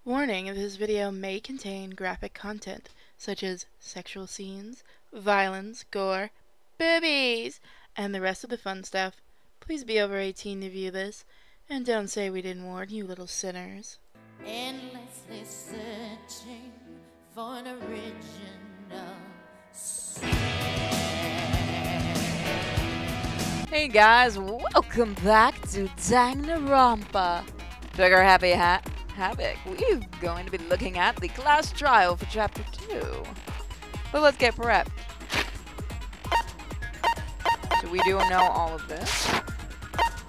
Warning, this video may contain graphic content, such as sexual scenes, violence, gore, boobies, and the rest of the fun stuff. Please be over 18 to view this, and don't say we didn't warn you, little sinners. Endlessly searching for an original sin. Hey guys, welcome back to Danganronpa. Trigger Happy Havoc. We're going to be looking at the class trial for chapter 2. But let's get prepped. So we do know all of this.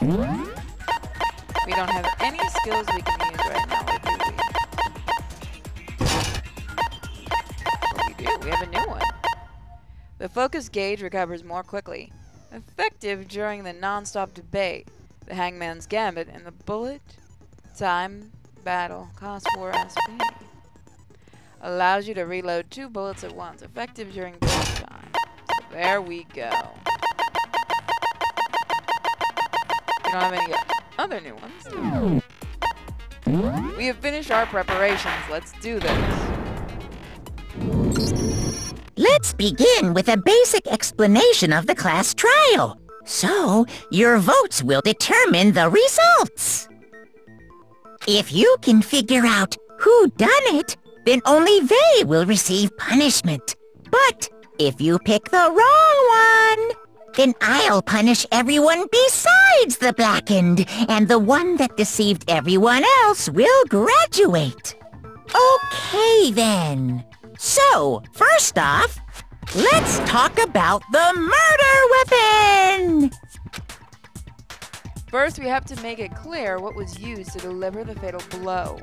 We don't have any skills we can use right now, or do we? Well, we do. We have a new one. The focus gauge recovers more quickly. Effective during the non-stop debate, the hangman's gambit, and the bullet time battle. Costs 4 SP. Allows you to reload 2 bullets at once. Effective during bullet time. So there we go. We don't have any other new ones. We have finished our preparations. Let's do this. Let's begin with a basic explanation of the class trial. So, your votes will determine the results. If you can figure out who done it, then only they will receive punishment. But if you pick the wrong one, then I'll punish everyone besides the blackened, and the one that deceived everyone else will graduate. Okay then. So, first off, let's talk about the murder weapon! First, we have to make it clear what was used to deliver the fatal blow.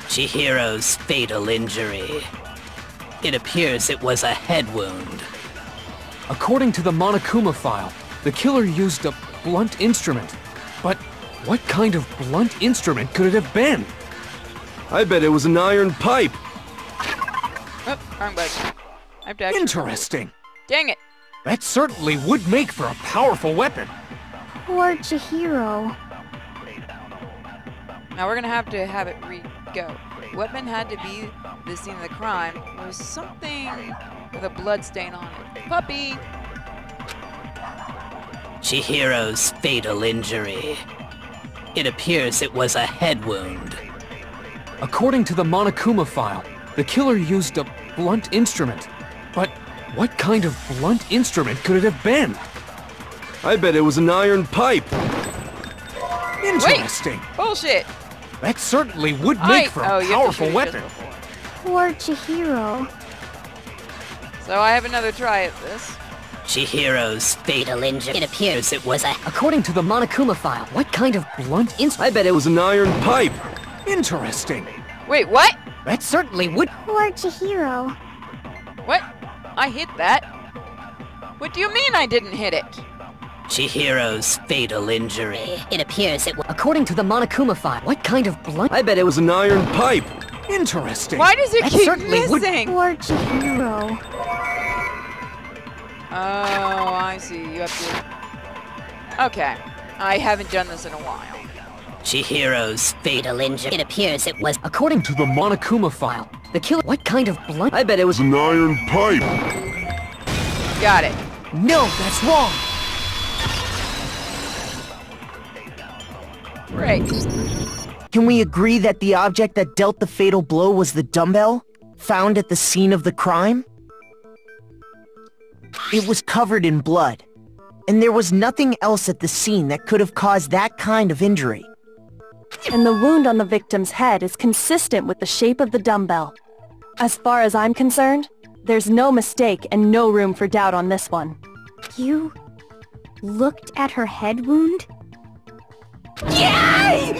Chihiro's fatal injury. It appears it was a head wound. According to the Monokuma file, the killer used a blunt instrument. But what kind of blunt instrument could it have been? I bet it was an iron pipe. Oh, wrong button. I have to actually... Interesting. Dang it. That certainly would make for a powerful weapon. Poor Chihiro. Now we're gonna have it re-go. Weapon had to be the scene of the crime. There was something with a blood stain on it. Puppy! Chihiro's fatal injury. It appears it was a head wound. According to the Monokuma file, the killer used a blunt instrument. But what kind of blunt instrument could it have been? I bet it was an iron pipe. Interesting. Wait. Bullshit! That certainly would make for a powerful weapon. Poor Chihiro. So I have another try at this. Chihiro's fatal injury. It appears it was a... According to the Monokuma file, what kind of blunt instrument? I bet it was an iron pipe. Interesting. Wait, what? That certainly would... Poor Chihiro. What? I hit that. What do you mean I didn't hit it? Chihiro's fatal injury. It appears it was... According to the Monokuma file, what kind of blunt... I bet it was an iron pipe. Interesting. Why does it That keep certainly would- missing? Poor Chihiro. Oh, I see. You have to... Okay. I haven't done this in a while. Chihiro's fatal injury. It appears it was... According to the Monokuma file, The killer... What kind of blunt... I bet it was... An iron pipe. Got it. No, that's wrong! Great. Can we agree that the object that dealt the fatal blow was the dumbbell, found at the scene of the crime? It was covered in blood, and there was nothing else at the scene that could have caused that kind of injury. And the wound on the victim's head is consistent with the shape of the dumbbell. As far as I'm concerned, there's no mistake and no room for doubt on this one. You looked at her head wound? Yay!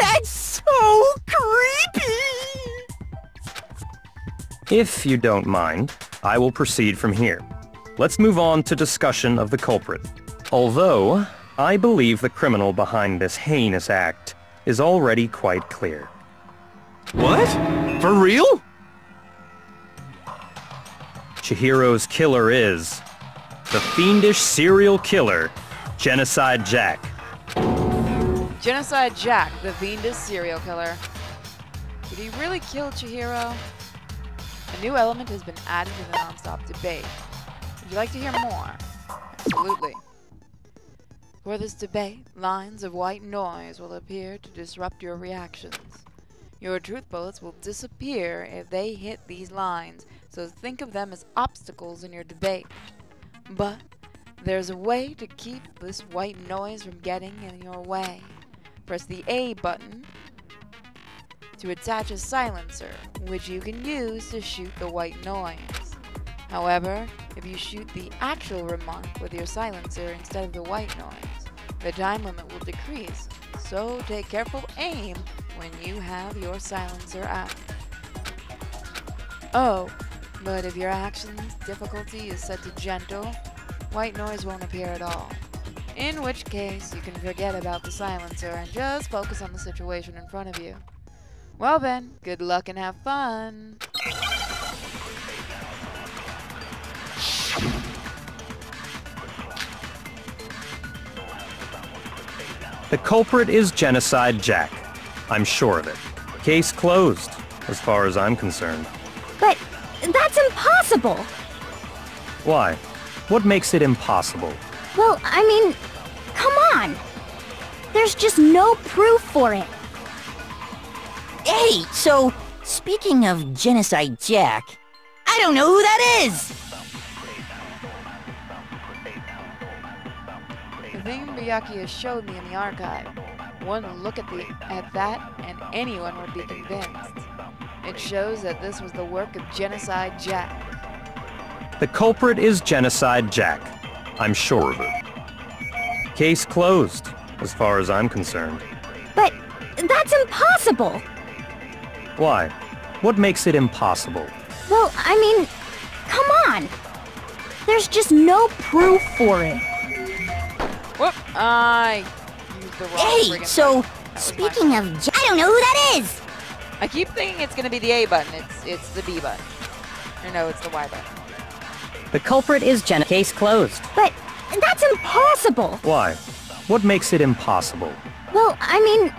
That's so creepy! If you don't mind, I will proceed from here. Let's move on to discussion of the culprit. Although, I believe the criminal behind this heinous act is already quite clear. What? For real? Chihiro's killer is the fiendish serial killer, Genocide Jack. Genocide Jack, the fiendish serial killer. Did he really kill Chihiro? A new element has been added to the non-stop debate. Would you like to hear more? Absolutely. For this debate, lines of white noise will appear to disrupt your reactions. Your truth bullets will disappear if they hit these lines, so think of them as obstacles in your debate. But there's a way to keep this white noise from getting in your way. Press the A button to attach a silencer, which you can use to shoot the white noise. However, if you shoot the actual remark with your silencer instead of the white noise, the time limit will decrease, so take careful aim when you have your silencer out. Oh, but if your action's difficulty is set to gentle, white noise won't appear at all. In which case, you can forget about the silencer and just focus on the situation in front of you. Well then, good luck and have fun! The culprit is Genocide Jack. I'm sure of it. Case closed, as far as I'm concerned. But that's impossible! Why? What makes it impossible? Well, I mean, come on! There's just no proof for it. Hey, so, speaking of Genocide Jack, I don't know who that is! The thing Byakuya showed me in the archive. One look at that and anyone would be convinced. It shows that this was the work of Genocide Jack. The culprit is Genocide Jack. I'm sure of it. Case closed, as far as I'm concerned. But that's impossible! Why? What makes it impossible? Well, I mean, come on! There's just no proof for it. Whoop! I used the wrong Hey, so, speaking of I don't know who that is! I keep thinking it's gonna be the A button. It's the B button. Or no, it's the Y button. The culprit is Jenna. Case closed. But that's impossible! Why? What makes it impossible? Well, I mean,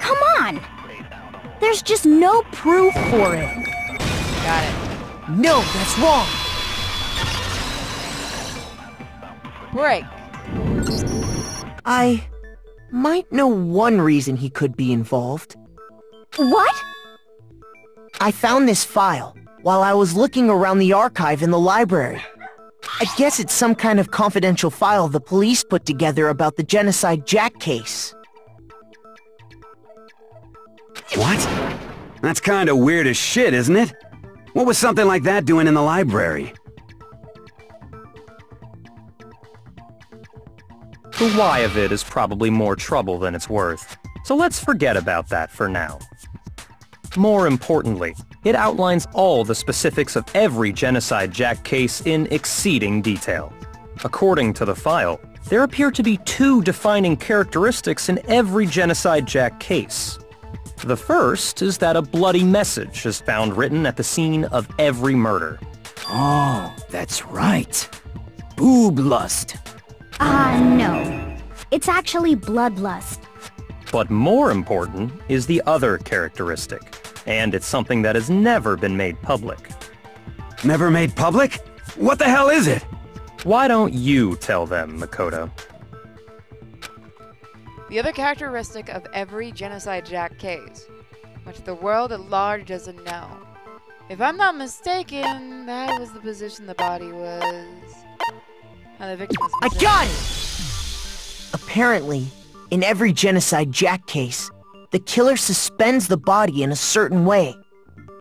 come on! There's just no proof for it. Got it. No, that's wrong! Break. I might know one reason he could be involved. What? I found this file while I was looking around the archive in the library. I guess it's some kind of confidential file the police put together about the Genocide Jack case. What? That's kinda weird as shit, isn't it? What was something like that doing in the library? The why of it is probably more trouble than it's worth, so let's forget about that for now. More importantly, it outlines all the specifics of every Genocide Jack case in exceeding detail. According to the file, there appear to be two defining characteristics in every Genocide Jack case. The first is that a bloody message is found written at the scene of every murder. Oh, that's right. Boob lust. No. It's actually bloodlust. But more important is the other characteristic, and it's something that has never been made public. Never made public? What the hell is it? Why don't you tell them, Makoto? The other characteristic of every Genocide Jack case, which the world at large doesn't know. If I'm not mistaken, that was the position the body was. How the victim was I got it! Apparently, in every Genocide Jack case, the killer suspends the body in a certain way.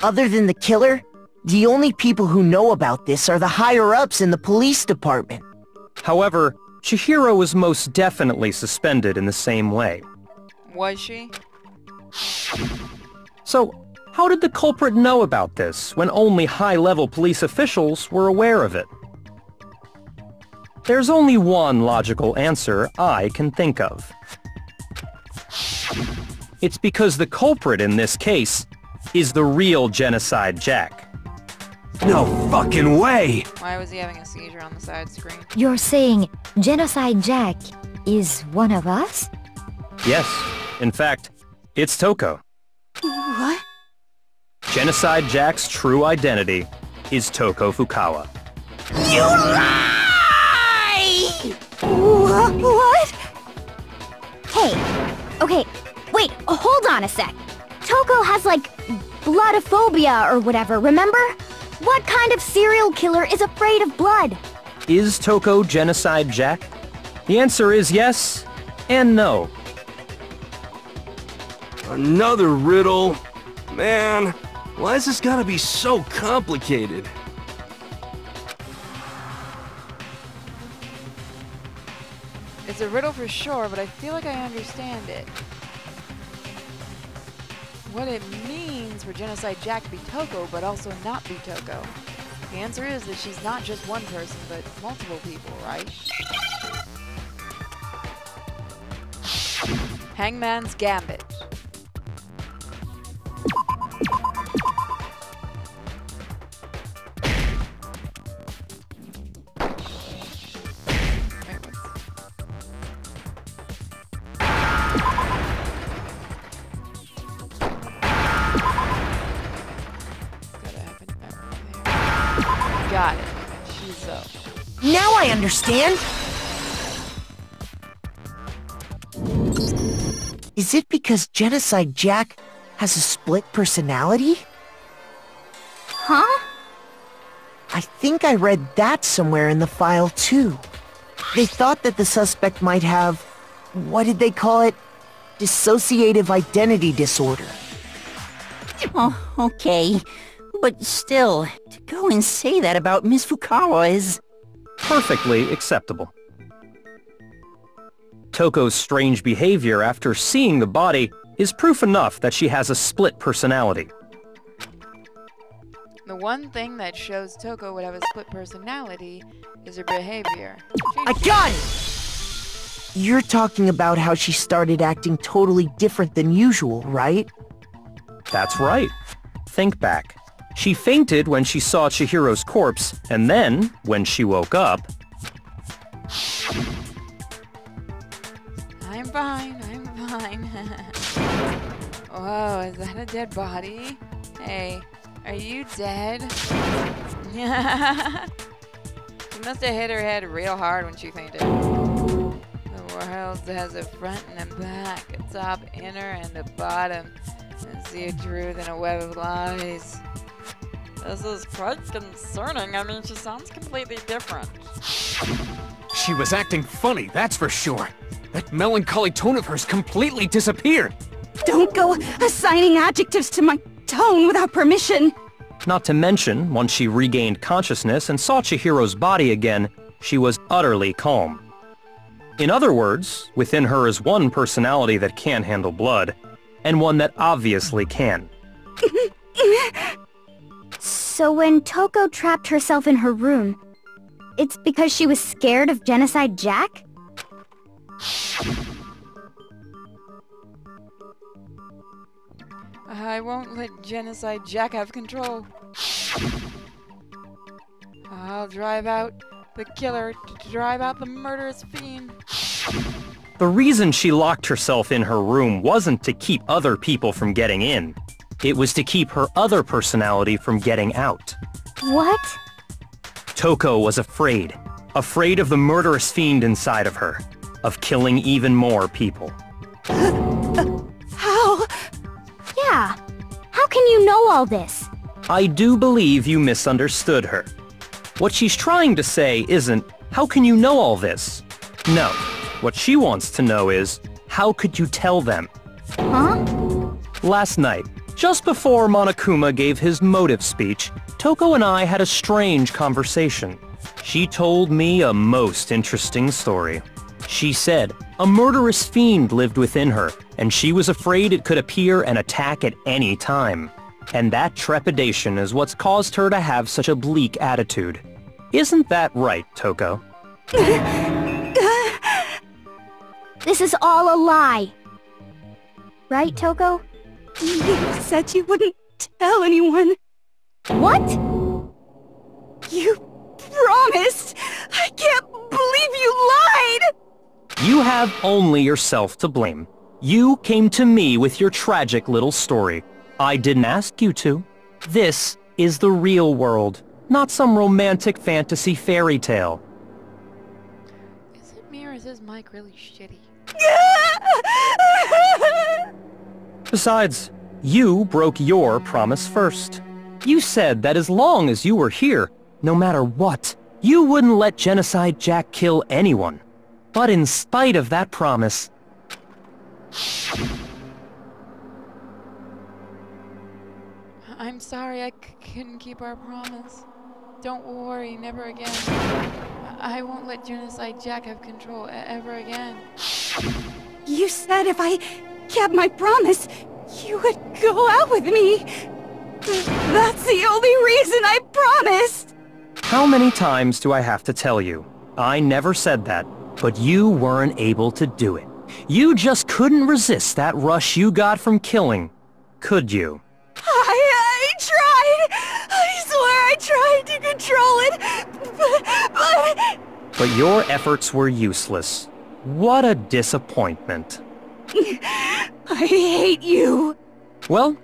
Other than the killer, the only people who know about this are the higher-ups in the police department. However, Chihiro was most definitely suspended in the same way. Was she? So, how did the culprit know about this when only high-level police officials were aware of it? There's only one logical answer I can think of. It's because the culprit in this case is the real Genocide Jack. No fucking way! Why was he having a seizure on the side screen? You're saying Genocide Jack is one of us? Yes. In fact, it's Toko. What? Genocide Jack's true identity is Toko Fukawa. You lie! What? Hey, okay, wait, hold on a sec. Toko has, like, bloodophobia or whatever, remember? What kind of serial killer is afraid of blood? Is Toko Genocide Jack? The answer is yes and no. Another riddle? Man, why is this gotta be so complicated? It's a riddle for sure, but I feel like I understand it. What it means for Genocide Jack to be Toko, but also not be Toko. The answer is that she's not just one person, but multiple people, right? Hangman's Gambit. Got it. Shizo. Now I understand! Is it because Genocide Jack has a split personality? Huh? I think I read that somewhere in the file too. They thought that the suspect might have, what did they call it? Dissociative identity disorder. Oh, okay. But still, to go and say that about Miss Fukawa is... Perfectly acceptable. Toko's strange behavior after seeing the body is proof enough that she has a split personality. The one thing that shows Toko would have a split personality is her behavior. I got it! You're talking about how she started acting totally different than usual, right? That's right. Think back. She fainted when she saw Chihiro's corpse, and then, when she woke up... I'm fine, I'm fine. Whoa, is that a dead body? Hey, are you dead? She must have hit her head real hard when she fainted. The world has a front and a back, a top, inner, and a bottom. And see a truth in a web of lies. This is quite concerning. I mean, she sounds completely different. She was acting funny, that's for sure. That melancholy tone of hers completely disappeared. Don't go assigning adjectives to my tone without permission. Not to mention, once she regained consciousness and saw Chihiro's body again, she was utterly calm. In other words, within her is one personality that can handle blood, and one that obviously can. So when Toko trapped herself in her room, it's because she was scared of Genocide Jack? I won't let Genocide Jack have control. I'll drive out the killer to drive out the murderous fiend. The reason she locked herself in her room wasn't to keep other people from getting in. It was to keep her other personality from getting out. What? Toko was afraid. Afraid of the murderous fiend inside of her. Of killing even more people. How? Yeah. How can you know all this? I do believe you misunderstood her. What she's trying to say isn't, how can you know all this? No. What she wants to know is, how could you tell them? Huh? Last night, just before Monokuma gave his motive speech, Toko and I had a strange conversation. She told me a most interesting story. She said a murderous fiend lived within her, and she was afraid it could appear and attack at any time. And that trepidation is what's caused her to have such a bleak attitude. Isn't that right, Toko? This is all a lie. Right, Toko? You said you wouldn't tell anyone. What? You promised! I can't believe you lied! You have only yourself to blame. You came to me with your tragic little story. I didn't ask you to. This is the real world, not some romantic fantasy fairy tale. Is it me or is his mic really shitty? Besides, you broke your promise first. You said that as long as you were here, no matter what, you wouldn't let Genocide Jack kill anyone. But in spite of that promise... I'm sorry I couldn't keep our promise. Don't worry, never again. I won't let Genocide Jack have control ever again. You said if I kept my promise, you would go out with me. That's the only reason I promised. How many times do I have to tell you? I never said that, but you weren't able to do it. You just couldn't resist that rush you got from killing, could you? I tried. I swear I tried to control it, But your efforts were useless. What a disappointment. I hate you. Well,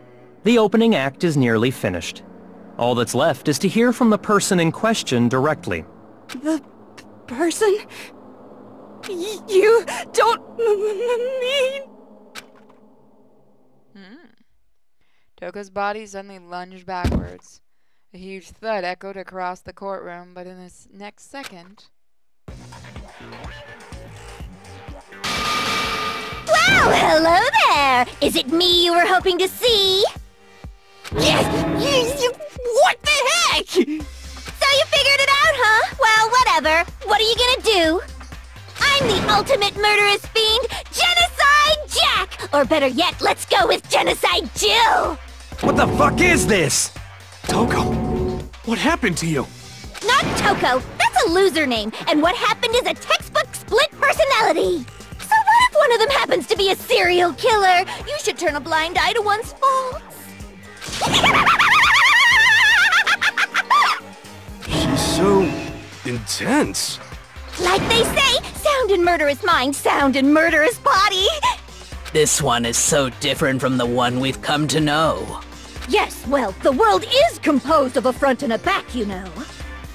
the opening act is nearly finished. All that's left is to hear from the person in question directly. The person? You don't mean... Toko's body suddenly lunged backwards. A huge thud echoed across the courtroom, but in this next second... Well, hello there! Is it me you were hoping to see? Yes! What the heck? So you figured it out, huh? Well, whatever. What are you gonna do? I'm the ultimate murderous fiend, Genocide Jack! Or better yet, let's go with Genocide Jill! What the fuck is this? Toko, what happened to you? Not Toko! That's a loser name, and what happened is a textbook split personality! So what if one of them happens to be a serial killer? You should turn a blind eye to one's faults. She's so intense. Like they say, sound in murderous mind, sound in murderous body! This one is so different from the one we've come to know. Yes, well, the world is composed of a front and a back, you know.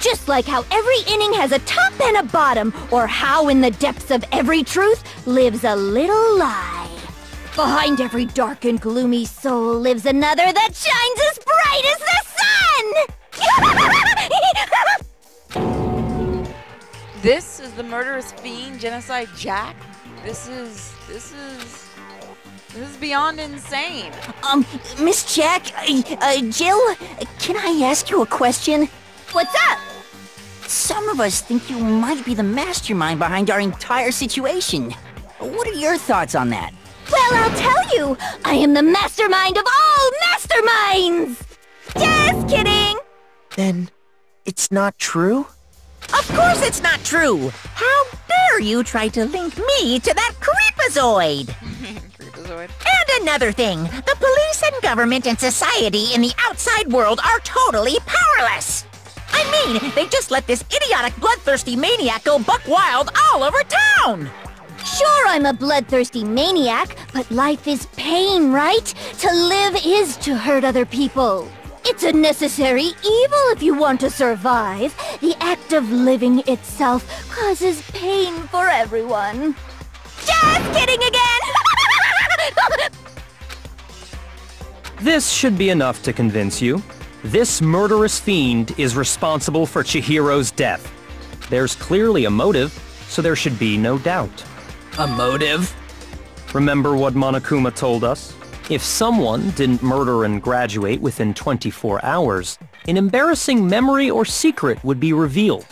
Just like how every inning has a top and a bottom, or how in the depths of every truth lives a little lie. Behind every dark and gloomy soul lives another that shines as bright as the sun! This is the murderous fiend, Genocide Jack? This is beyond insane. Miss Jack, Jill, can I ask you a question? What's up? Some of us think you might be the mastermind behind our entire situation. What are your thoughts on that? Well, I'll tell you! I am the mastermind of all masterminds! Just kidding! Then, it's not true? Of course it's not true! How dare you try to link me to that creepazoid? Creepazoid. And another thing, the police and government and society in the outside world are totally powerless! I mean, they just let this idiotic bloodthirsty maniac go buck wild all over town! Sure, I'm a bloodthirsty maniac, but life is pain, right? To live is to hurt other people. It's a necessary evil if you want to survive. The act of living itself causes pain for everyone. Just kidding again! This should be enough to convince you. This murderous fiend is responsible for Chihiro's death. There's clearly a motive, so there should be no doubt. A motive? Remember what Monokuma told us? If someone didn't murder and graduate within 24 hours, an embarrassing memory or secret would be revealed.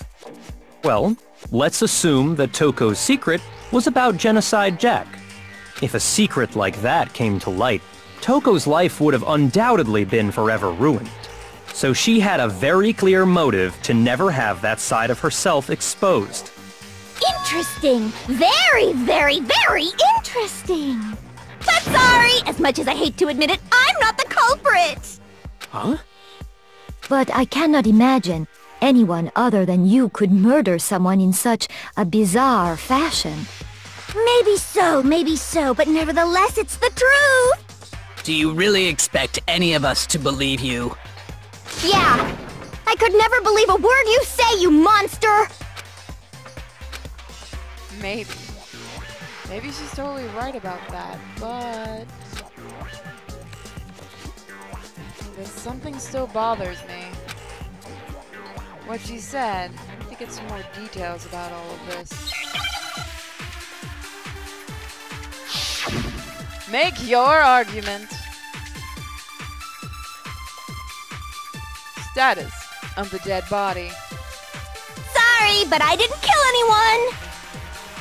Well, let's assume that Toko's secret was about Genocide Jack. If a secret like that came to light, Toko's life would have undoubtedly been forever ruined. So she had a very clear motive to never have that side of herself exposed. Interesting. Very, very, very interesting. But sorry, as much as I hate to admit it, I'm not the culprit. Huh? But I cannot imagine anyone other than you could murder someone in such a bizarre fashion. Maybe so, but nevertheless it's the truth! Do you really expect any of us to believe you? Yeah! I could never believe a word you say, you monster! Maybe. Maybe she's totally right about that, but... something still bothers me. What she said, I need to get some more details about all of this. Make your argument. Status of the dead body. Sorry, but I didn't kill anyone!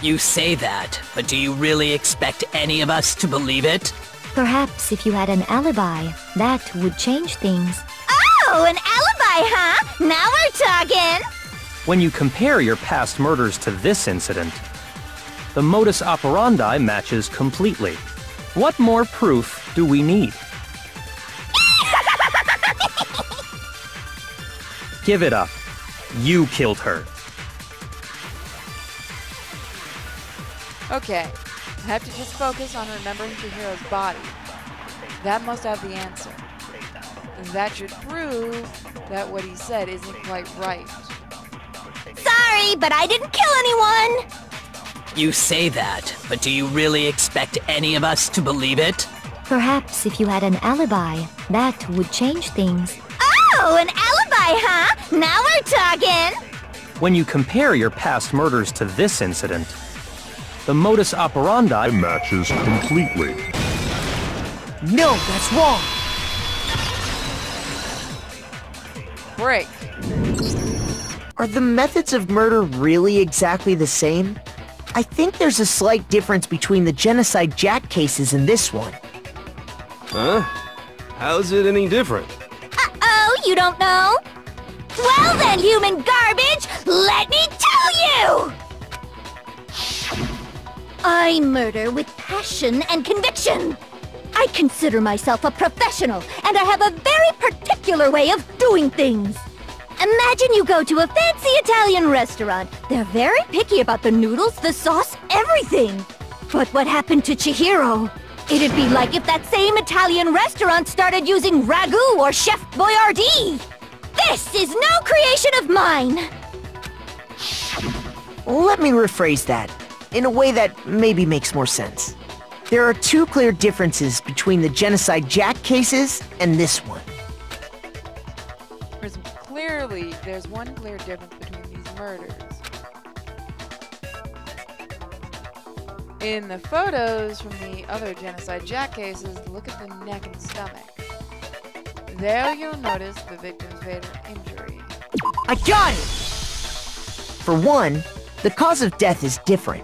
You say that, but do you really expect any of us to believe it? Perhaps if you had an alibi, that would change things. Oh, an alibi, huh? Now we're talking! When you compare your past murders to this incident, the modus operandi matches completely. What more proof do we need? Give it up. You killed her. Okay, I have to just focus on remembering Chihiro's body. That must have the answer. That should prove that what he said isn't quite right. Sorry, but I didn't kill anyone! You say that, but do you really expect any of us to believe it? Perhaps if you had an alibi, that would change things. Oh, an alibi, huh? Now we're talking! When you compare your past murders to this incident, the modus operandi matches completely. No, that's wrong! Break. Are the methods of murder really exactly the same? I think there's a slight difference between the Genocide Jack cases and this one. Huh? How's it any different? Uh-oh, you don't know? Well then, human garbage, let me tell you! I murder with passion and conviction. I consider myself a professional, and I have a very particular way of doing things. Imagine you go to a fancy Italian restaurant. They're very picky about the noodles, the sauce, everything. But what happened to Chihiro? It'd be like if that same Italian restaurant started using ragu or Chef Boyardee. This is no creation of mine. Let me rephrase that, in a way that maybe makes more sense. There are two clear differences between the Genocide Jack cases and this one. There's one clear difference between these murders. In the photos from the other Genocide Jack cases, look at the neck and stomach. There you'll notice the victim's fatal injury. I got it! For one, the cause of death is different.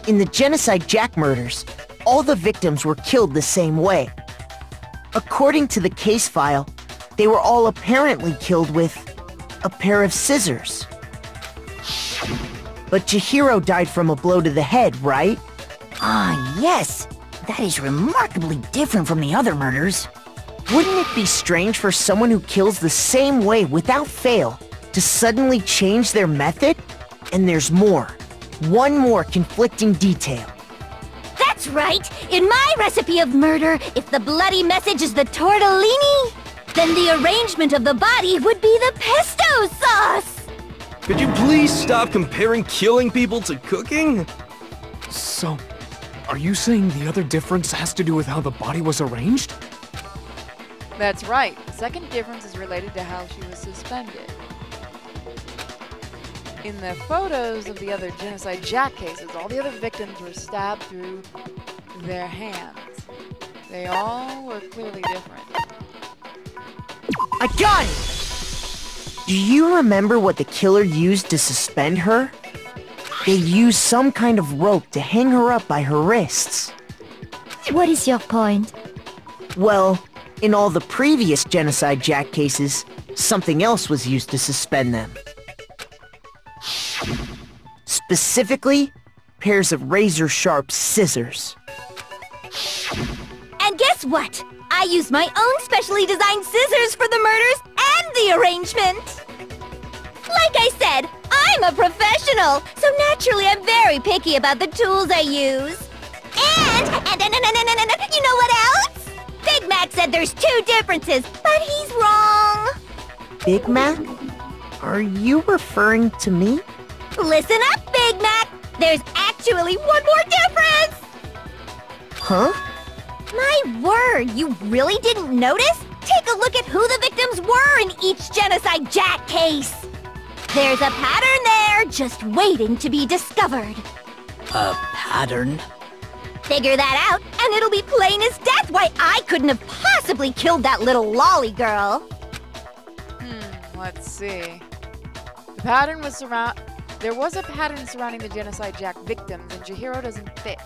In the Genocide Jack murders, all the victims were killed the same way. According to the case file, they were all apparently killed with a pair of scissors. But Chihiro died from a blow to the head, right? Ah, yes. That is remarkably different from the other murders. Wouldn't it be strange for someone who kills the same way without fail to suddenly change their method? And there's more. One more conflicting detail. That's right! In my recipe of murder, if the bloody message is the tortellini, then the arrangement of the body would be the pesto sauce! Could you please stop comparing killing people to cooking? So, are you saying the other difference has to do with how the body was arranged? That's right. The second difference is related to how she was suspended. In the photos of the other Genocide Jack cases, all the other victims were stabbed through their hands. They all were clearly different. I got it! Do you remember what the killer used to suspend her? They used some kind of rope to hang her up by her wrists. What is your point? Well, in all the previous Genocide Jack cases, something else was used to suspend them. Specifically, pairs of razor-sharp scissors. And guess what? I I used my own specially designed scissors for the murders and the arrangement. Like I said, I'm a professional, so naturally I'm very picky about the tools I use. And you know what else? Big Mac said there's 2 differences, but he's wrong. Big Mac? Are you referring to me? Listen up, Big Mac. There's actually one more difference. Huh? My word, you really didn't notice? Take a look at who the victims were in each Genocide Jack case. There's a pattern there, just waiting to be discovered. A pattern? Figure that out, and it'll be plain as death why I couldn't have possibly killed that little lolly girl. Let's see. The pattern was There was a pattern surrounding the Genocide Jack victims, and Chihiro doesn't fit.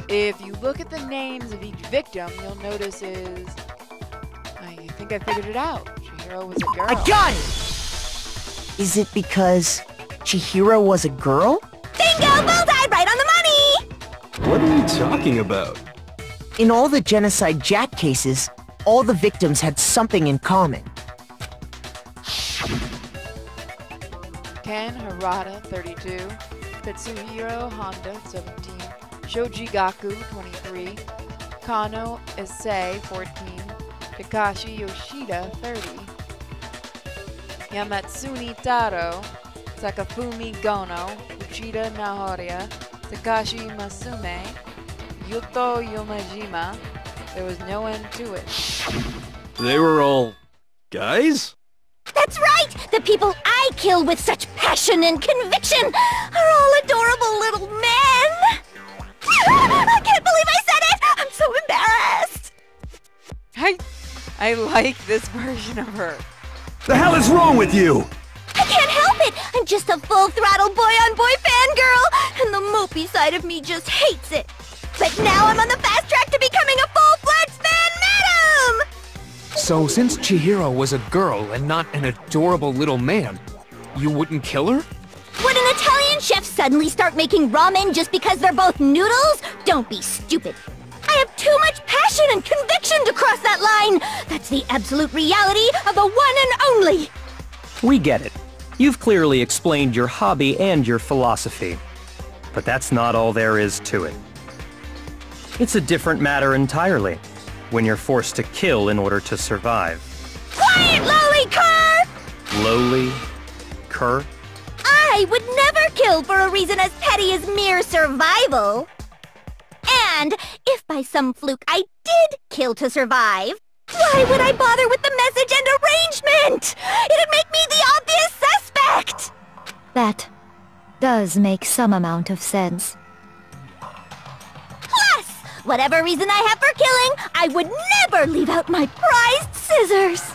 If you look at the names of each victim, you'll notice I think I figured it out. Chihiro was a girl. I got it! Is it because Chihiro was a girl? Bingo! Bullseye! Right on the money! What are you talking about? In all the Genocide Jack cases, all the victims had something in common. Ken Harada, 32. Tetsuhiro Honda, 17. Shoji Gaku, 23. Kano Issei, 14. Takashi Yoshida, 30. Yamatsuni Taro. Takafumi Gono. Uchida Nahoria. Takashi Masume. Yuto Yomajima. There was no end to it. They were all... guys? That's right! The people I kill with such passion and conviction are all adorable little men! I can't believe I said it! I'm so embarrassed! I like this version of her. The hell is wrong with you? I can't help it! I'm just a full-throttle boy-on-boy fangirl, and the mopey side of me just hates it. But now I'm on the fast track to becoming a full-fledged fan madam! So since Chihiro was a girl and not an adorable little man, you wouldn't kill her? Would an Italian chef suddenly start making ramen just because they're both noodles? Don't be stupid. I have too much passion and conviction to cross that line. That's the absolute reality of the one and only. We get it. You've clearly explained your hobby and your philosophy. But that's not all there is to it. It's a different matter entirely, when you're forced to kill in order to survive. Quiet, lowly cur! Lowly? Cur? I would never kill for a reason as petty as mere survival. And if by some fluke I did kill to survive, why would I bother with the message and arrangement? It'd make me the obvious suspect! That does make some amount of sense. Plus, whatever reason I have for killing, I would never leave out my prized scissors.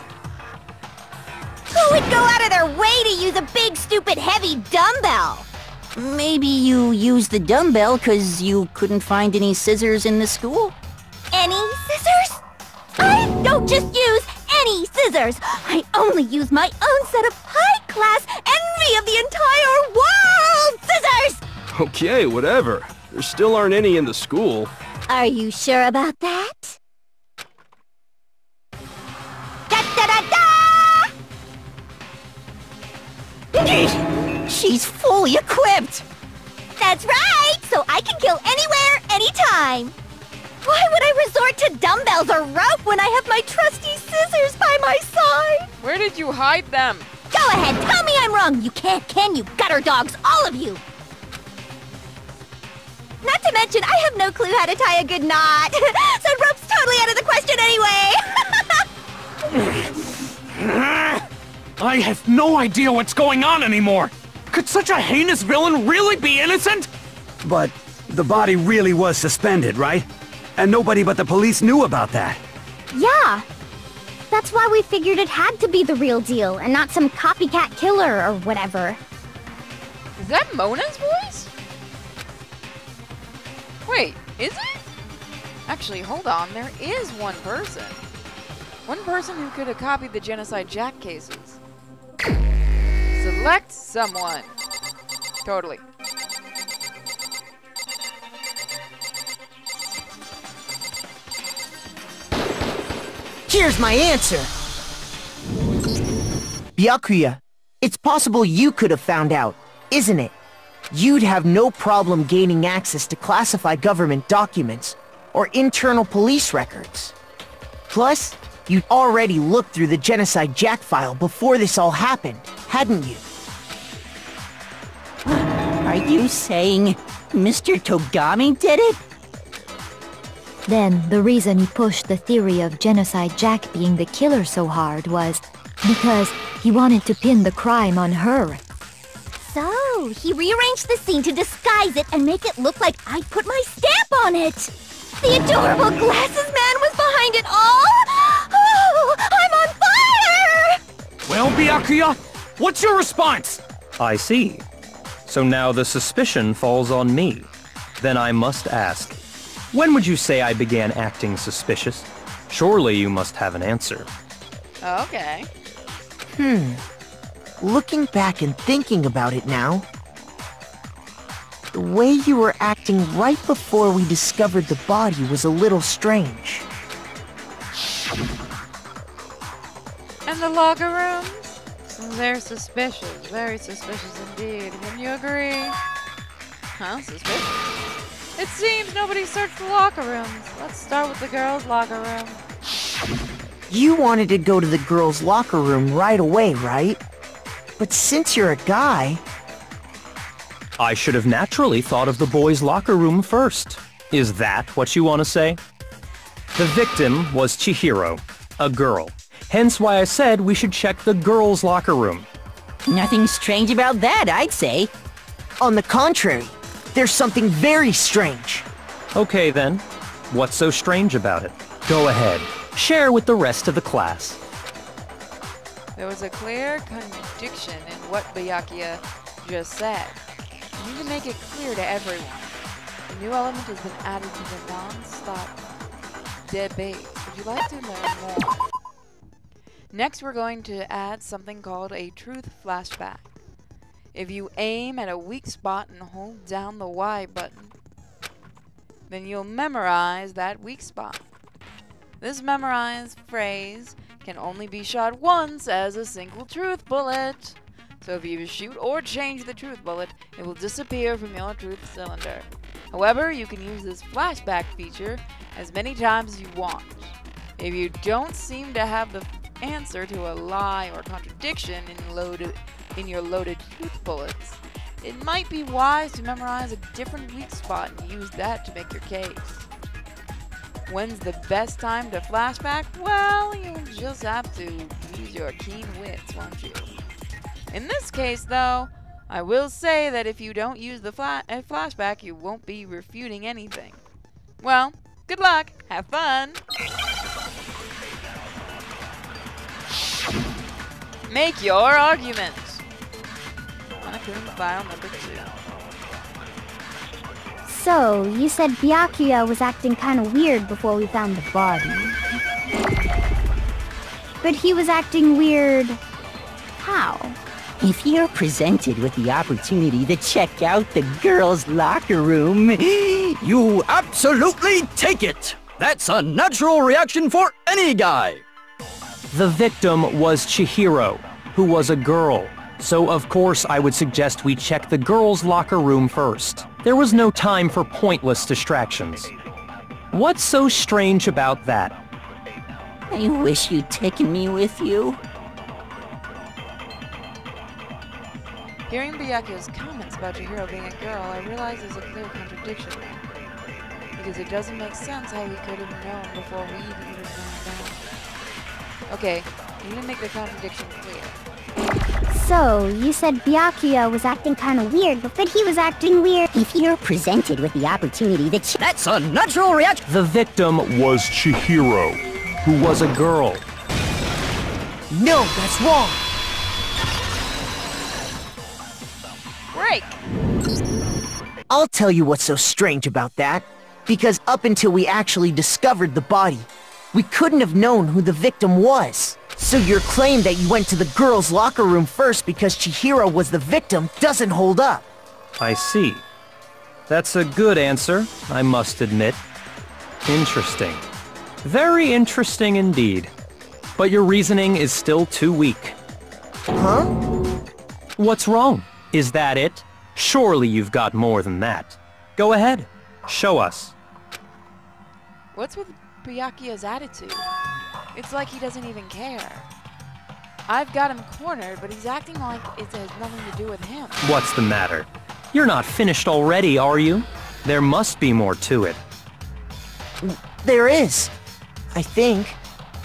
Who would go out of their way to use a big, stupid, heavy dumbbell? Maybe you used the dumbbell because you couldn't find any scissors in the school? Any scissors? I don't just use any scissors. I only use my own set of high-class envy of the entire world scissors! Okay, whatever. There still aren't any in the school. Are you sure about that? Da-da-da-da! She's fully equipped! That's right! So I can kill anywhere, anytime! Why would I resort to dumbbells or rope when I have my trusty scissors by my side? Where did you hide them? Go ahead, tell me I'm wrong! You can't, can you, gutter dogs, all of you! Not to mention, I have no clue how to tie a good knot. So rope's totally out of the question anyway! I have no idea what's going on anymore! Could such a heinous villain really be innocent? But the body really was suspended, right? And nobody but the police knew about that. Yeah. That's why we figured it had to be the real deal and not some copycat killer or whatever. Is that Mona's voice? Wait, is it? Actually, hold on, there is one person. One person who could have copied the Genocide Jack cases. Select someone. Totally. Here's my answer! Byakuya, it's possible you could have found out, isn't it? You'd have no problem gaining access to classified government documents or internal police records. Plus, you'd already looked through the Genocide Jack file before this all happened, hadn't you? Are you saying Mr. Togami did it? Then, the reason he pushed the theory of Genocide Jack being the killer so hard was because he wanted to pin the crime on her. So, he rearranged the scene to disguise it and make it look like I put my stamp on it! The adorable glasses man was behind it all! Oh, I'm on fire! Well, Byakuya, what's your response? I see. So now the suspicion falls on me. Then I must ask, when would you say I began acting suspicious? Surely you must have an answer. Okay. Looking back and thinking about it now, the way you were acting right before we discovered the body was a little strange. And the locker rooms? They're suspicious. Very suspicious indeed. Wouldn't you agree? Huh? Suspicious? It seems nobody searched the locker rooms. Let's start with the girls' locker room. You wanted to go to the girls' locker room right away, right? But since you're a guy... I should have naturally thought of the boys' locker room first. Is that what you want to say? The victim was Chihiro, a girl. Hence why I said we should check the girls' locker room. Nothing strange about that, I'd say. On the contrary, there's something very strange. Okay then, what's so strange about it? Go ahead, share with the rest of the class. There was a clear contradiction in what Byakuya just said. You need to make it clear to everyone. A new element has been added to the non-stop debate. Would you like to learn more? Next, we're going to add something called a truth flashback. If you aim at a weak spot and hold down the Y button, then you'll memorize that weak spot. This memorized phrase can only be shot once as a single truth bullet. So if you shoot or change the truth bullet, it will disappear from your truth cylinder. However, you can use this flashback feature as many times as you want. If you don't seem to have the answer to a lie or contradiction in your loaded truth bullets, it might be wise to memorize a different weak spot and use that to make your case. When's the best time to flashback? Well, you'll just have to use your keen wits, won't you? In this case, though, I will say that if you don't use the flashback, you won't be refuting anything. Well, good luck. Have fun. Make your arguments. Monokuma file number 2. So, you said Byakuya was acting kinda weird before we found the body. But he was acting weird... how? If you're presented with the opportunity to check out the girls' locker room, you absolutely take it! That's a natural reaction for any guy! The victim was Chihiro, who was a girl. So of course I would suggest we check the girls' locker room first. There was no time for pointless distractions. What's so strange about that? I wish you'd taken me with you. Hearing Byakuya's comments about Chihiro being a girl, I realize there's a clear contradiction there. Because it doesn't make sense how we could have known before we even found out. Okay, you need to make the contradiction clear. So, you said Byakuya was acting kinda weird, but he was acting weird. If you're presented with the opportunity to That's a natural reaction! The victim was Chihiro, who was a girl. No, that's wrong! Break! I'll tell you what's so strange about that. Because up until we actually discovered the body, we couldn't have known who the victim was. So your claim that you went to the girls' locker room first because Chihiro was the victim doesn't hold up. I see. That's a good answer, I must admit. Interesting. Very interesting indeed. but your reasoning is still too weak. Huh? What's wrong? Is that it? Surely you've got more than that. Go ahead. Show us. What's with Byakuya's attitude? It's like he doesn't even care. I've got him cornered, but he's acting like it has nothing to do with him. What's the matter? You're not finished already, are you? There must be more to it. There is. I think.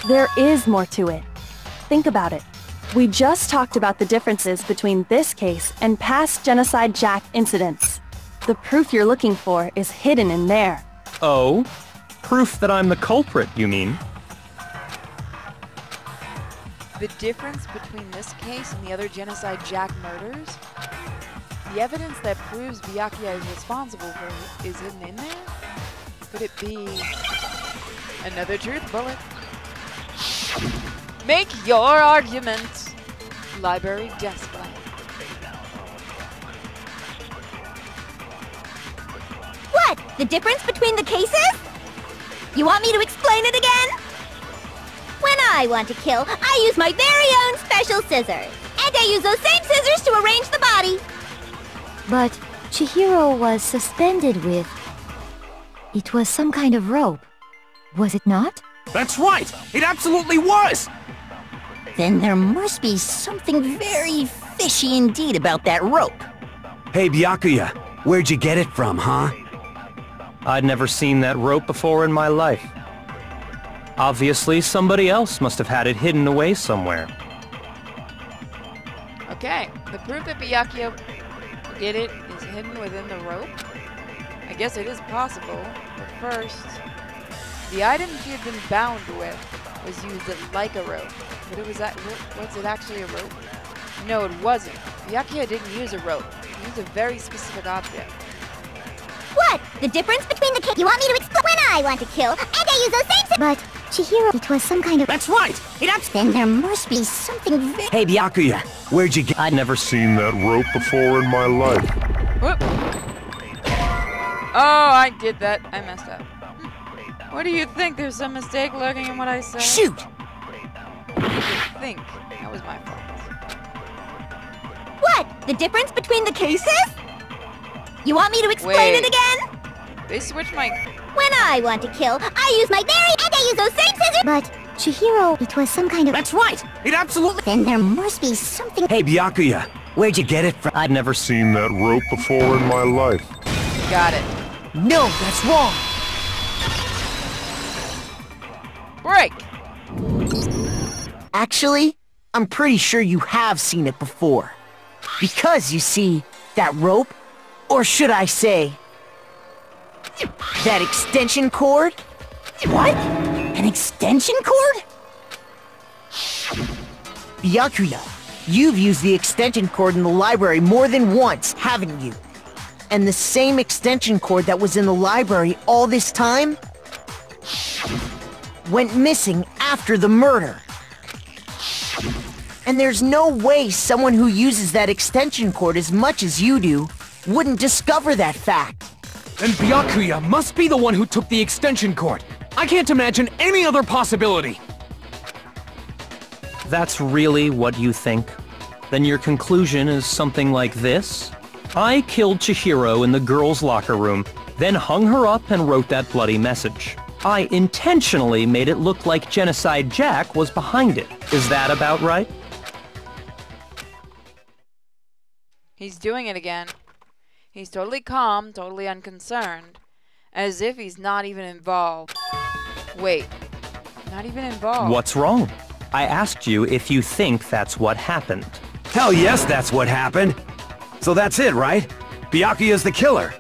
There is more to it. Think about it. We just talked about the differences between this case and past Genocide Jack incidents. The proof you're looking for is hidden in there. Oh? Proof that I'm the culprit, you mean? The difference between this case and the other Genocide Jack murders? The evidence that proves Byakuya is responsible for it is hidden in there? Could it be another truth bullet? Make your argument! Library desk lamp. What? The difference between the cases? You want me to explain it again? When I want to kill, I use my very own special scissors. And I use those same scissors to arrange the body. But Chihiro was suspended with... It was some kind of rope. Was it not? That's right! It absolutely was! Then there must be something very fishy indeed about that rope. Hey, Byakuya, where'd you get it from, huh? I'd never seen that rope before in my life. Obviously, somebody else must have had it hidden away somewhere. Okay, the proof that Byakuya did it is hidden within the rope? I guess it is possible, but first... The item she had been bound with was used like a rope. But was it actually a rope? No, it wasn't. Byakuya didn't use a rope. He used a very specific object. What? The difference between the cases? You want me to explain? When I want to kill, and I use those same... But, Chihiro, it was some kind of... That's right! Then there must be something very... Hey, Byakuya, where'd you get... I'd never seen that rope before in my life. Whoop. Oh, I did that. I messed up. What do you think? There's some mistake lurking in what I said? Shoot! I think. That was my fault. What? The difference between the cases? You want me to explain it again? They switched my... When I want to kill, I use my very... And I use those same scissors... But, Chihiro, it was some kind of... That's right! It absolutely... Then there must be something... Hey, Byakuya, where'd you get it from? I'd never seen that rope before in my life. Got it. No, that's wrong! Break! Actually, I'm pretty sure you have seen it before. Because, you see, that rope, or should I say, that extension cord? What? An extension cord? Byakuya, you've used the extension cord in the library more than once, haven't you? And the same extension cord that was in the library all this time went missing after the murder. And there's no way someone who uses that extension cord as much as you do wouldn't discover that fact. Then Byakuya must be the one who took the extension cord. I can't imagine any other possibility. That's really what you think? Then your conclusion is something like this? I killed Chihiro in the girls' locker room, then hung her up and wrote that bloody message. I intentionally made it look like Genocide Jack was behind it. Is that about right? He's doing it again. He's totally calm, totally unconcerned. As if he's not even involved. Wait. Not even involved. What's wrong? I asked you if you think that's what happened. Hell yes, that's what happened. So that's it, right? Byakuya's the killer.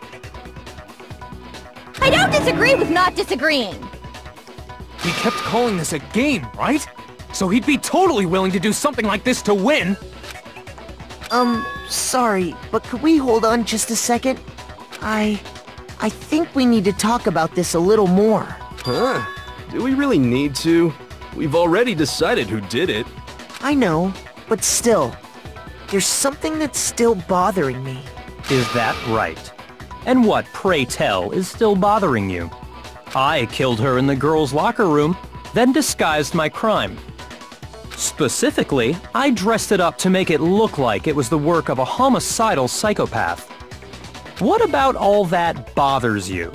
I don't disagree with not disagreeing. He kept calling this a game, right? So he'd be totally willing to do something like this to win. Sorry, but could we hold on just a second? I think we need to talk about this a little more. Huh? Do we really need to? We've already decided who did it. I know, but still, there's something that's still bothering me. Is that right? And what, pray tell, is still bothering you? I killed her in the girls' locker room, then disguised my crime. Specifically, I dressed it up to make it look like it was the work of a homicidal psychopath. What about all that bothers you?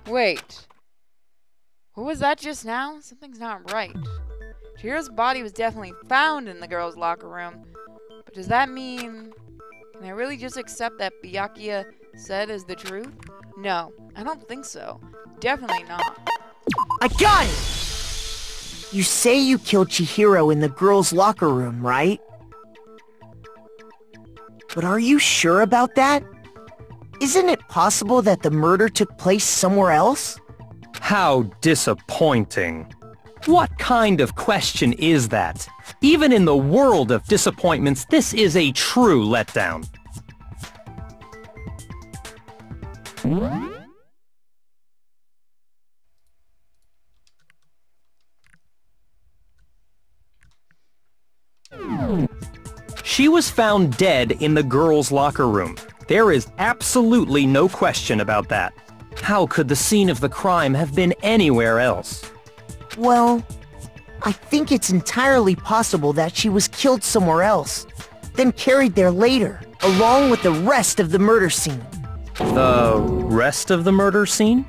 Wait. Who was that just now? Something's not right. Chihiro's body was definitely found in the girls' locker room. But does that mean... Can I really just accept that Byakuya said is the truth? No, I don't think so. Definitely not. I got it! You say you killed Chihiro in the girls' locker room, right? But are you sure about that? Isn't it possible that the murder took place somewhere else? How disappointing. What kind of question is that? Even in the world of disappointments, this is a true letdown. She was found dead in the girls' locker room. There is absolutely no question about that. How could the scene of the crime have been anywhere else? Well, I think it's entirely possible that she was killed somewhere else, then carried there later, along with the rest of the murder scene. The rest of the murder scene?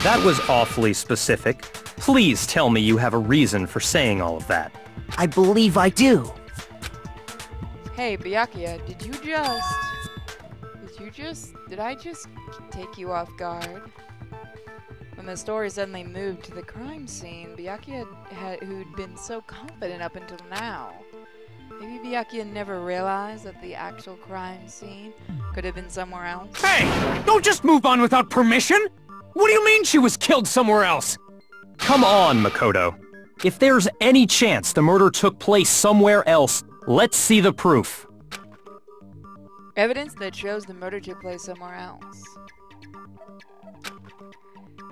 That was awfully specific. Please tell me you have a reason for saying all of that. I believe I do. Hey, Byakuya, did I just take you off guard? When the story suddenly moved to the crime scene, Byakuya who'd been so confident up until now. Maybe Byakuya never realized that the actual crime scene could have been somewhere else? Hey! Don't just move on without permission! What do you mean she was killed somewhere else? Come on, Makoto. If there's any chance the murder took place somewhere else, let's see the proof. Evidence that shows the murder took place somewhere else.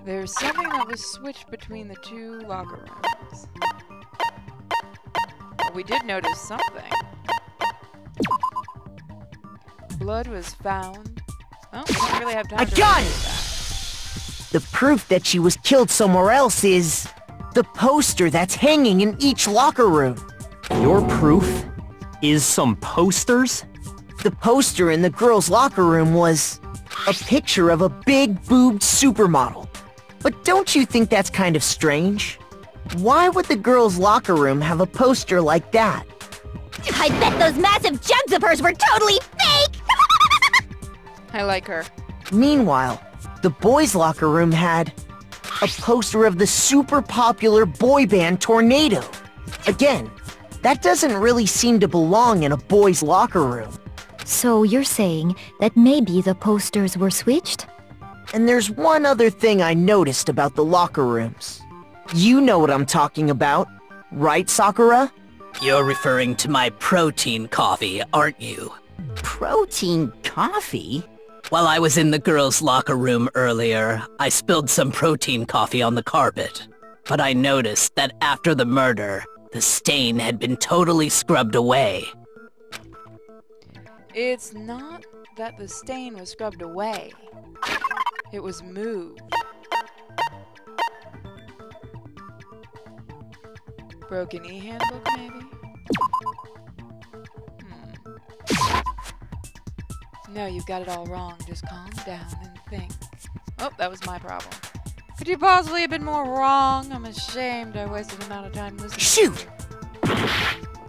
There's something that was switched between the two locker rooms. Well, we did notice something. Blood was found. Oh, we don't really have time to got it! The proof that she was killed somewhere else is... the poster that's hanging in each locker room. Your proof is some posters? The poster in the girls' locker room was a picture of a big-boobed supermodel. But don't you think that's kind of strange? Why would the girls' locker room have a poster like that? I bet those massive jugs of hers were totally fake! I like her. Meanwhile, the boys' locker room had a poster of the super popular boy band Tornado. Again, that doesn't really seem to belong in a boys' locker room. So you're saying that maybe the posters were switched? And there's one other thing I noticed about the locker rooms. You know what I'm talking about, right, Sakura? You're referring to my protein coffee, aren't you? Protein coffee? While I was in the girls' locker room earlier, I spilled some protein coffee on the carpet. But I noticed that after the murder, the stain had been totally scrubbed away. It's not that the stain was scrubbed away. It was moved. Broken e-handbook, maybe? No, you've got it all wrong. Just calm down and think. Oh, that was my problem. Could you possibly have been more wrong? I'm ashamed I wasted an amount of time listening. Shoot!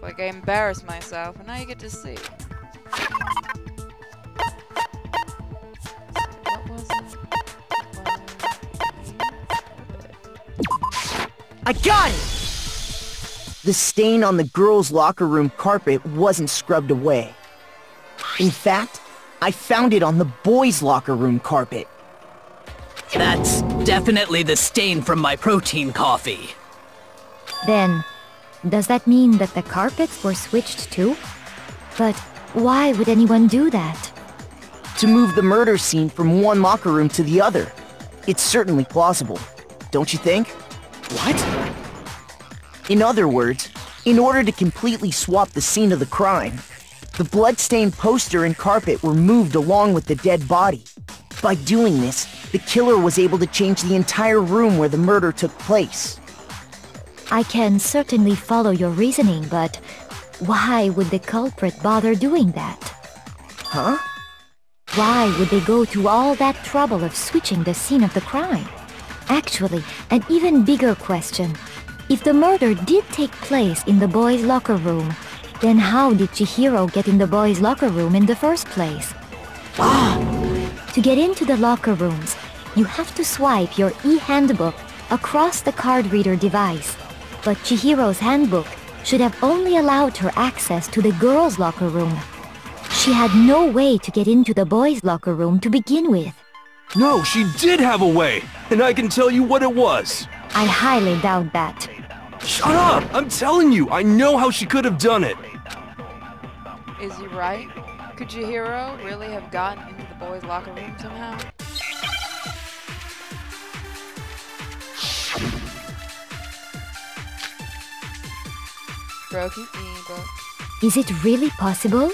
Like I embarrassed myself, and now you get to see. What was it? I got it! The stain on the girls' locker room carpet wasn't scrubbed away. In fact, I found it on the boys' locker room carpet. That's definitely the stain from my protein coffee. Then, does that mean that the carpets were switched too? But why would anyone do that? To move the murder scene from one locker room to the other. It's certainly plausible, don't you think? What? In other words, in order to completely swap the scene of the crime, the blood-stained poster and carpet were moved along with the dead body. By doing this, the killer was able to change the entire room where the murder took place. I can certainly follow your reasoning, but why would the culprit bother doing that? Huh? Why would they go to all that trouble of switching the scene of the crime? Actually, an even bigger question. If the murder did take place in the boys' locker room, then how did Chihiro get in the boys' locker room in the first place? To get into the locker rooms, you have to swipe your e-handbook across the card reader device. But Chihiro's handbook should have only allowed her access to the girls' locker room. She had no way to get into the boys' locker room to begin with. No, she did have a way, and I can tell you what it was. I highly doubt that. Shut up! I'm telling you, I know how she could have done it. Is he right? Could Chihiro really have gotten into the boys' locker room somehow? Broke his e-book. Is it really possible?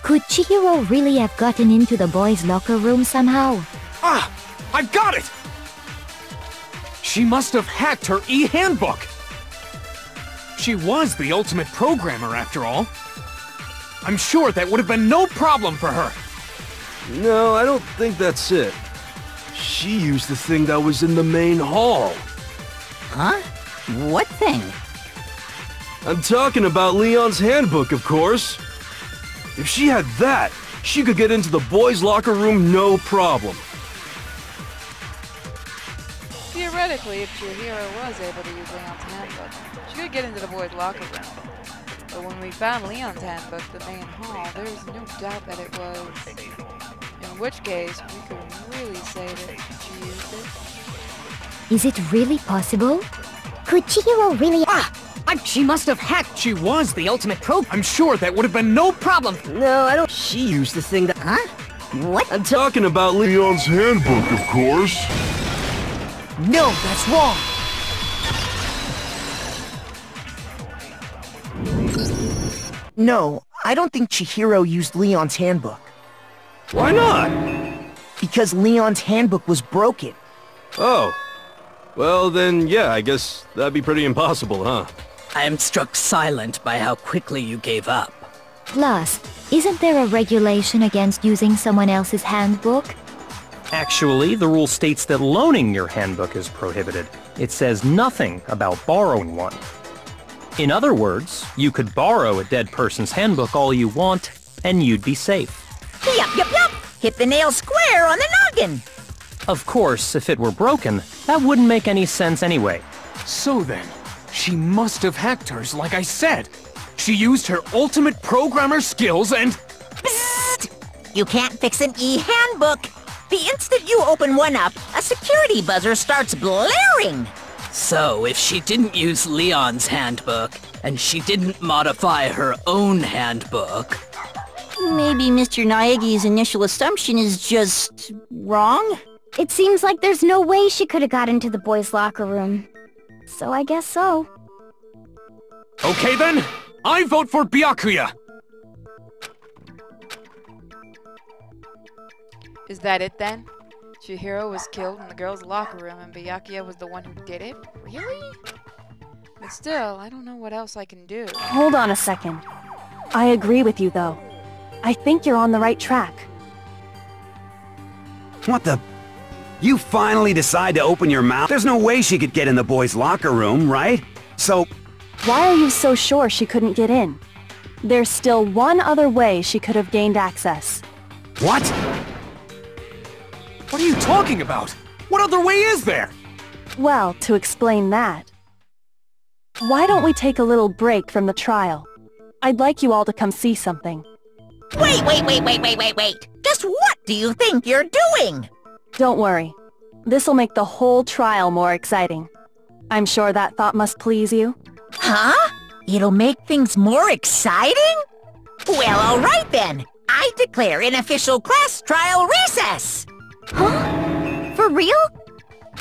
Could Chihiro really have gotten into the boys' locker room somehow? Ah! I got it! She must have hacked her e-handbook! She was the ultimate programmer, after all. I'm sure that would have been no problem for her. No, I don't think that's it. She used the thing that was in the main hall. Huh? What thing? I'm talking about Leon's handbook, of course. If she had that, she could get into the boys' locker room no problem. Theoretically, if Chihiro was able to use Leon's handbook, she could get into the boys' locker room. But when we found Leon's handbook, the main hall, there's no doubt that it was. In which case, we could really say that she used it. Is it really possible? Could Chihiro really— She must have hacked. She was the ultimate pro. I'm sure that would have been no problem. No, I don't. She used the thing that. Huh? What? I'm talking about Leon's handbook, of course. No, that's wrong. No, I don't think Chihiro used Leon's handbook. Why not? Because Leon's handbook was broken. Oh. Well, then, yeah, I guess that'd be pretty impossible, huh? I am struck silent by how quickly you gave up. Plus, isn't there a regulation against using someone else's handbook? Actually, the rule states that loaning your handbook is prohibited. It says nothing about borrowing one. In other words, you could borrow a dead person's handbook all you want, and you'd be safe. Yup. Hit the nail square on the noggin. Of course, if it were broken, that wouldn't make any sense anyway. So then, she must have hacked hers, like I said. She used her ultimate programmer skills and— Psst! You can't fix an e-handbook. The instant you open one up, a security buzzer starts blaring. So, if she didn't use Leon's handbook, and she didn't modify her own handbook... Maybe Mr. Naegi's initial assumption is just wrong? It seems like there's no way she could have got into the boys' locker room. So I guess so. Okay then, I vote for Byakuya! Is that it then? Chihiro was killed in the girls' locker room and Byakuya was the one who did it? Really? But still, I don't know what else I can do. Hold on a second. I agree with you, though. I think you're on the right track. What the? You finally decide to open your mouth? There's no way she could get in the boys' locker room, right? So... Why are you so sure she couldn't get in? There's still one other way she could have gained access. What? What are you talking about? What other way is there? Well, to explain that, why don't we take a little break from the trial? I'd like you all to come see something. Wait. Just what do you think you're doing? Don't worry. This'll make the whole trial more exciting. I'm sure that thought must please you. Huh? It'll make things more exciting? Well, all right then. I declare an official class trial recess. Huh? For real?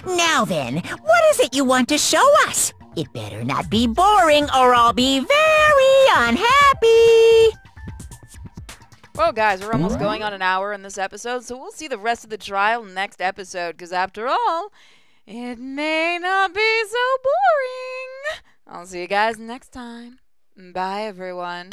Now then, what is it you want to show us? It better not be boring or I'll be very unhappy. Well, guys, we're almost going on an hour in this episode, so we'll see the rest of the trial next episode, because after all, it may not be so boring. I'll see you guys next time. Bye, everyone.